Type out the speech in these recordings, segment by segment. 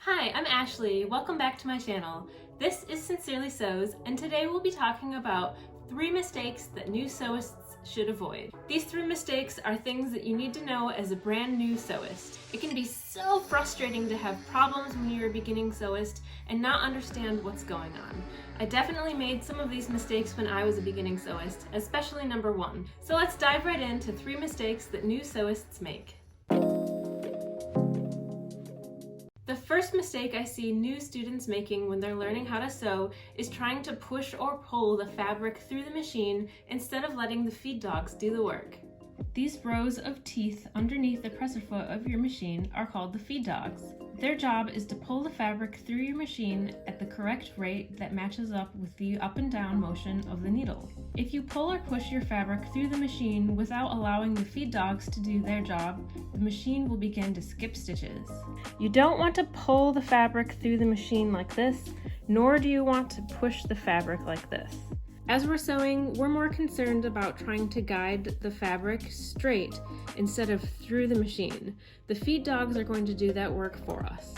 Hi, I'm Ashley. Welcome back to my channel. This is Sincerely Sews, and today we'll be talking about 3 mistakes that new sewists should avoid. These 3 mistakes are things that you need to know as a brand new sewist. It can be so frustrating to have problems when you're a beginning sewist and not understand what's going on. I definitely made some of these mistakes when I was a beginning sewist, especially number 1. So let's dive right into 3 mistakes that new sewists make. The first mistake I see new students making when they're learning how to sew is trying to push or pull the fabric through the machine instead of letting the feed dogs do the work. These rows of teeth underneath the presser foot of your machine are called the feed dogs. Their job is to pull the fabric through your machine at the correct rate that matches up with the up and down motion of the needle. If you pull or push your fabric through the machine without allowing the feed dogs to do their job, the machine will begin to skip stitches. You don't want to pull the fabric through the machine like this, nor do you want to push the fabric like this. As we're sewing, we're more concerned about trying to guide the fabric straight instead of through the machine. The feed dogs are going to do that work for us.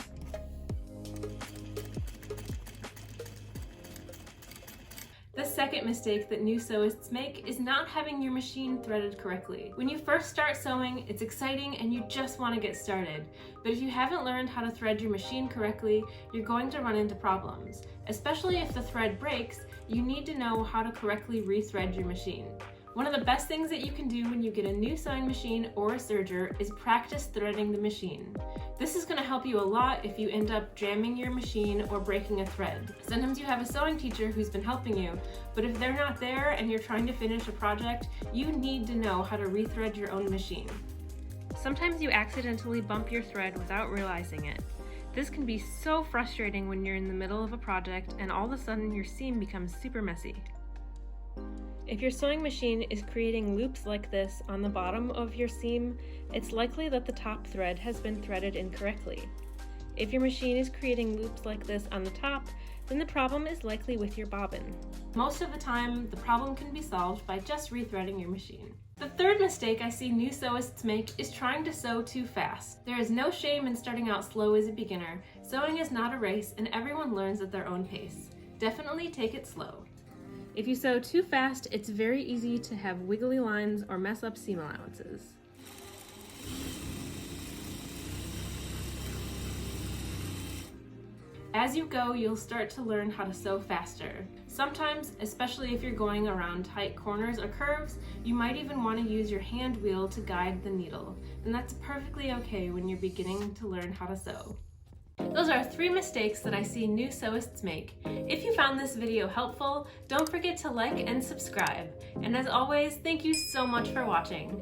The second mistake that new sewists make is not having your machine threaded correctly. When you first start sewing, it's exciting and you just want to get started. But if you haven't learned how to thread your machine correctly, you're going to run into problems. Especially if the thread breaks, you need to know how to correctly rethread your machine. One of the best things that you can do when you get a new sewing machine or a serger is practice threading the machine. This is going to help you a lot if you end up jamming your machine or breaking a thread. Sometimes you have a sewing teacher who's been helping you, but if they're not there and you're trying to finish a project, you need to know how to rethread your own machine. Sometimes you accidentally bump your thread without realizing it. This can be so frustrating when you're in the middle of a project and all of a sudden your seam becomes super messy. If your sewing machine is creating loops like this on the bottom of your seam, it's likely that the top thread has been threaded incorrectly. If your machine is creating loops like this on the top, then the problem is likely with your bobbin. Most of the time, the problem can be solved by just rethreading your machine. The third mistake I see new sewists make is trying to sew too fast. There is no shame in starting out slow as a beginner. Sewing is not a race and everyone learns at their own pace. Definitely take it slow. If you sew too fast, it's very easy to have wiggly lines or mess up seam allowances. As you go, you'll start to learn how to sew faster. Sometimes, especially if you're going around tight corners or curves, you might even want to use your hand wheel to guide the needle, and that's perfectly okay when you're beginning to learn how to sew. Those are 3 mistakes that I see new sewists make. If you found this video helpful, don't forget to like and subscribe. And as always, thank you so much for watching.